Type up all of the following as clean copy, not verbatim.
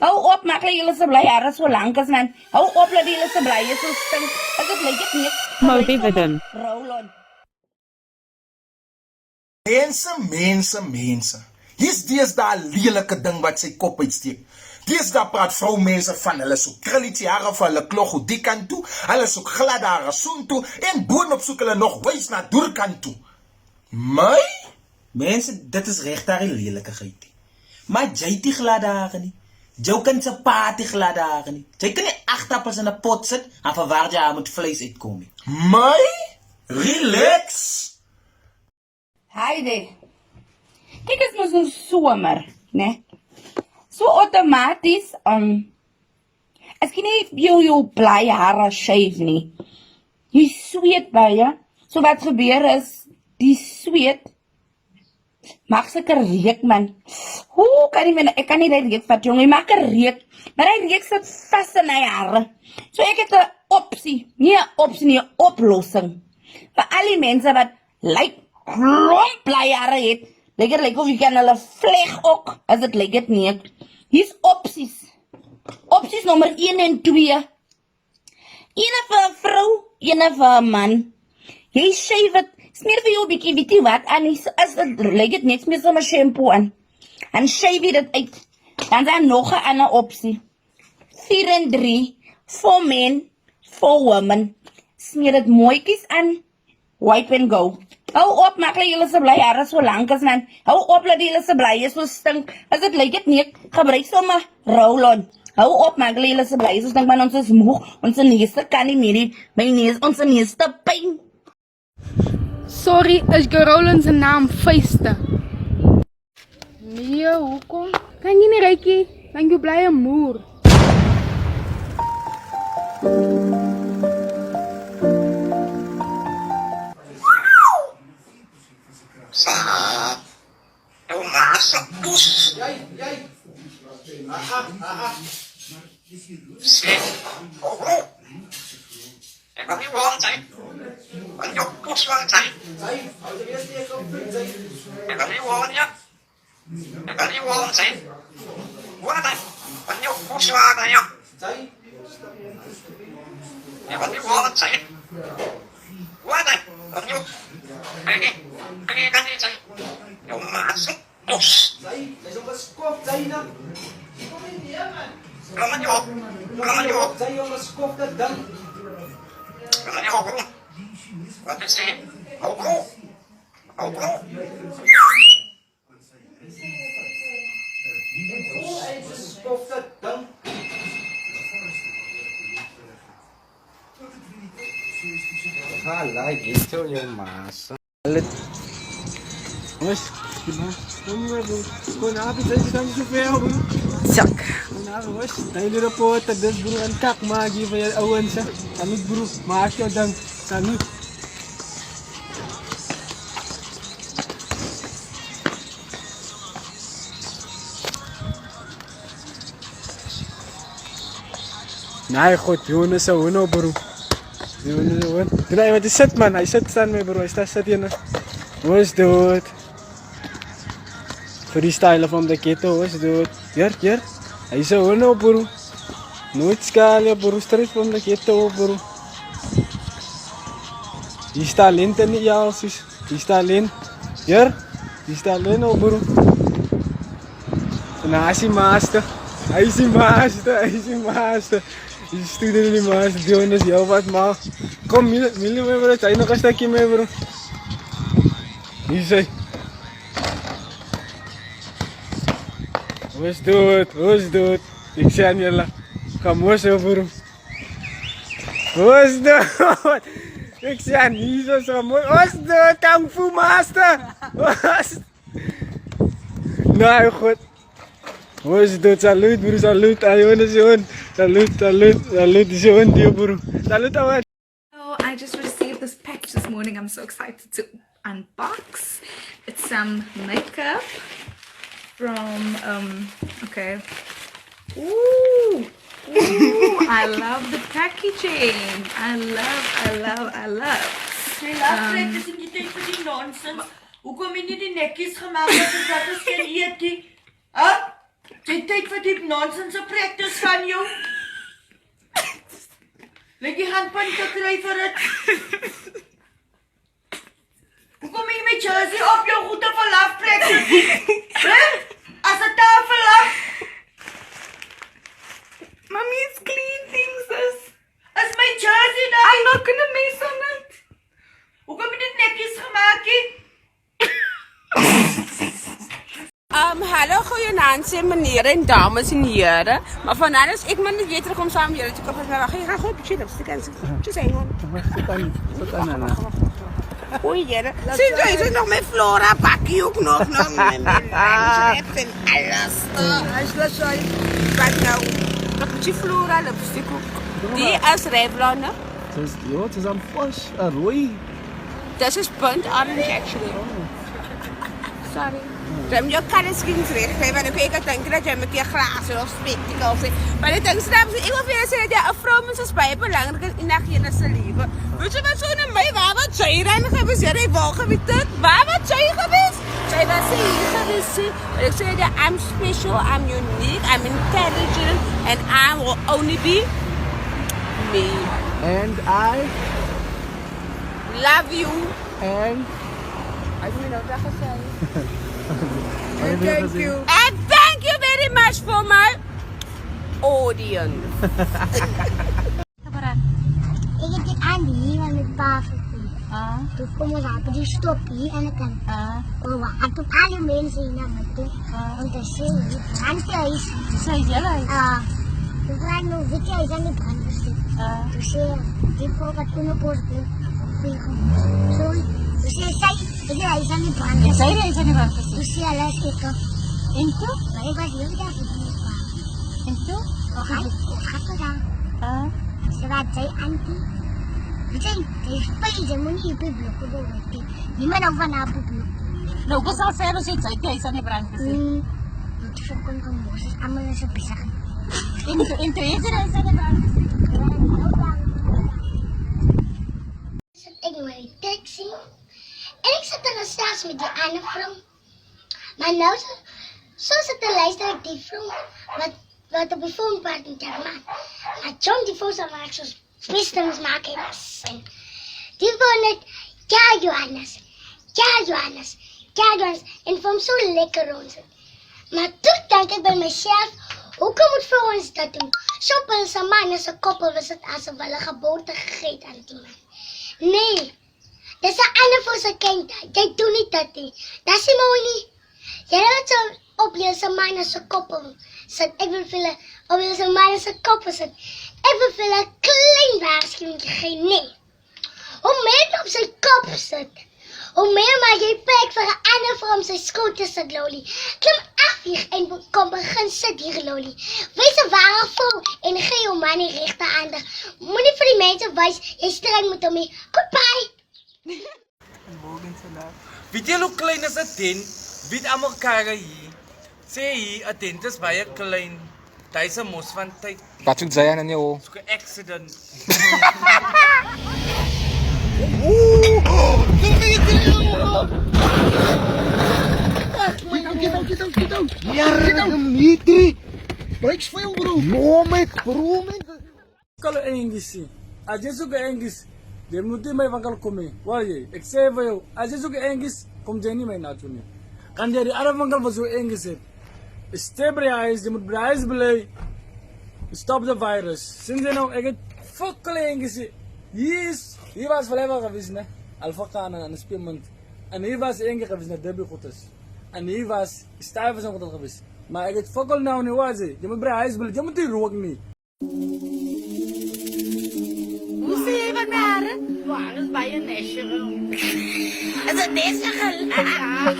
Hou op, maak dat jullie se bly hare so lank as man. Hou op dat jullie se bly is so stink. As dit lyk dit nie. Multivitamin. Roll-on. Mense. Hier's deesdae 'n lelike ding wat sy kop uitsteek. Deesdae praat vroumense van hulle soek krulletjie hare van hulle klog hoe die kant toe, hulle soek glad hare soen toe en boonop soek hulle nog wys na doorkant toe. My? Mense, dit is regtig 'n lelikigheid. Maar jy die glad hare nie. Jou kan se paat die glad hare nie. Jy kan nie 8 appels in 'n pot sit en verwag jy moet vleis uitkom nie. My? Relax. Heide. Kyk, is mos nou somer, né? So outomaties, as jy nie jou bly hare shave nie, jy sweet baie. So wat gebeur is, die sweet maak seker reuk, man. Hoe kan ek kan nie die reuk vat, jongen, jy maak 'n reuk, maar die reuk sit vas in my hare. So ek het 'n opsie, nie 'n oplossing. Vir al die mense wat klomp bly hare het, lyk of jy kan hulle vleg ook, as dit lyk dit nie. Hier's opsies. Opsies nommer 1 en 2. Ene vir 'n vrou, ene vir 'n man. Jy shave het, smeer vir jou 'n bietjie, weet jy wat, en as dit lyk dit niks meer sommer shampoo aan. En shave jy dit uit. Dan is daar nog 'n ander opsie. 4 en 3, for men, for women. Smeer dit mooietjies aan, wipe and go. Hou op, maak dat jullie se bly hare so lank as man. Hou op dat jullie se bly is so stink. As dit lyk dit nie, gebruik sommer roll-on. Hou op, maak dat jullie se bly is so stink, man, ons is moeg. Ons neus kan nie meer, my neus, ons neus te pyn. Sorry, is Roland se naam Feeste? Nee, hoekom? Kan jy nie rykie? Dan jy bly 'n moer. Sak. Tayo na po, tadas bro, ang kak, magi pa yan, awan sa. Salud bro, maas ka dang, salud. Nee, goed, Jonas sa uno bro. Jonas sa uno. Dina, wat is sit man, hij sit staan mee bro, hij staat sit hier. Wat doet? Freestyle from the ghetto, wat doet? Hier. Hij is zo uno bro. Nooit skala bro, straight from the ghetto bro. Die staat lint niet ja, sis. Die staat lint. Hier. Die staat lint oh bro. En hij is master. Hij is master. Die student die master. Jonas, jou wat maar. Kom, Millie mee bro. Hij nog een stukje mee bro. Hier is hij. What's doet? Ik zei aan jullie. Kom eens over. What's doet? Ik zei aan hier zo mooi. What's doet? Kung Fu Master. Nou goed. What's doet? Salut bro, salut. Ayun Sion. Salut Sion dia bro. Salut awan. So I just received this package this morning. I'm so excited to unbox. It's some makeup from okay. Ooh, I love the packaging. I love. Sy laat net is nie tyd vir die nonsens. Hoekom het nie die netjies gemaak dat dit is geen eetie? Jy tyd vir die nonsens practice van jou. Let die handpunte kry vir dit. Hoekom jy met jersey op jou goede verlaf practice? As a tafel af. Mommy, it's clean things, sis. Is my jersey nou? I'm not gonna mess on it. Hoekom het dit netjies gemaak het? Hallo goeienaand, meneer en dames en heren. Maar vanavond is ik maar niet weer terug om samen met jullie te komen. Maar wacht, je gaat goed chillen. Just hang on. Oei, jere. Sinds jij is nog met Flora bakkie ook nog met mijn lijnschrift en alles. Hij is zo. Wat nou? Dat moet je Flora lipstick ook. Die is Revlon, hè? Het is aan vos, rooi. This is burnt orange actually. Sorry. Rem jou color schemes recht hè, want ik denk dat jij met je glazen of spectacles hebt. Maar ik denk straks, ik wil weer zeggen dat een vrouw is bij belangrijk in haar leven. Weet je wat zo naar mij, waar wat zij dan geweest? Ja, ik wou geweest dit. Waar wat zij geweest? Zij was hier geweest. Maar ik zeg dat I'm special, I'm unique, I'm intelligent and I will only be me. And I Love you. and I don't know what to say. thank you. And thank you very much for my audience. Ik heb die Andy van het tafel. Toen komen we op die stopje en ik kan komen. En toen alle mensen naar me toe. Want dan zie je brandhuis. Say jelly. Toen vraag ik nog, weet jij, is aan die brandhuis? Toen zie je, die vrouw wat kunnen posten. Sorry. Toen zie je, zij, hij is aan die brandhuis. Say is aan die brandhuis. Toen zie je, alles kijken. En toe? Maar ik was heel erg van die vrouw. En toe? Hoe gaat het dan? Ze wat zei Antie. Weet je spijzen, moet niet op je blokken doen. Die man ook van haar blokken. Nou, wat zal verder zitten? Jij is aan die brandhuis. Dat is ook een Moses. Allemaal is op bezig. In twee is aan die brandhuis. Ik nog in de taxi. En ik zat er straks met die andere vrouw. Maar nou, zo zit te luisteren die vrouw. Wat op de phone praat met haar man. Maar John die vrouw zal maar zo'n spistings maken in haar zin. Die vrouw net, ja Johannes. En voor hem zo lekker rond. Maar toen dacht ik bij mezelf, hoe kan het voor ons dat doen? Shoppen zijn man en zijn koppel was het alsof we geboorte gegeten aan die man. Nee, dat is een ander voor zijn kind. Jij doet niet dat niet. Dat is mooi niet. Jij hebt zo op zijn man en zijn koppel zit. Ik wil willen op zijn man en zijn koppel zit. Ik wil willen een klein waarschuwing geven. Nee. Hoe meer het op zijn kop zit, hoe meer maar jy plek vir 'n ander vir om sy skoot te sit, Loli. Klim af hier en kom begin sit hier, Loli. Wees 'n ware vrou en gee jou man die regte aandag. Moenie vir die mense wys jy streng met hom nie. Goodbye. Weet jy hoe klein is 'n tent? Weet almal kyk hier. Sê hier 'n tent is baie klein. Dit is 'n mos van tyd. Wat doen jy aan jou? So 'n accident. Kalau English, aja suka English. Dia mesti mai bangkal kome. Wah ye, ek say for you. Aja suka English, kom jeni mai na tuni. Kan dia di Arab bangkal bazu English. Stay brace, dia moet brace belay. Stop the virus. Sinds nou ek het fucking English. Yes, hier was verlever geweest, ne? Alfaqana en Spearmint. En hier was English geweest, ne? Derby goed is. En hier was Stuyvers ook goed geweest. Maar ek het fucking nou nie was hy. Jy moet brace belay, jy moet nie rook nie. Hoe zie je wat naar? Waar is bij een national? Is het deze Ja,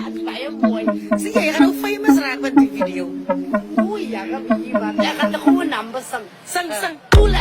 het is bij een mooi. Zie je, je gaat ook famous raken met die video. Oei, ja, dat weet je wat. Ja, gaat de goede nummer zingen. Sang, sang, cool,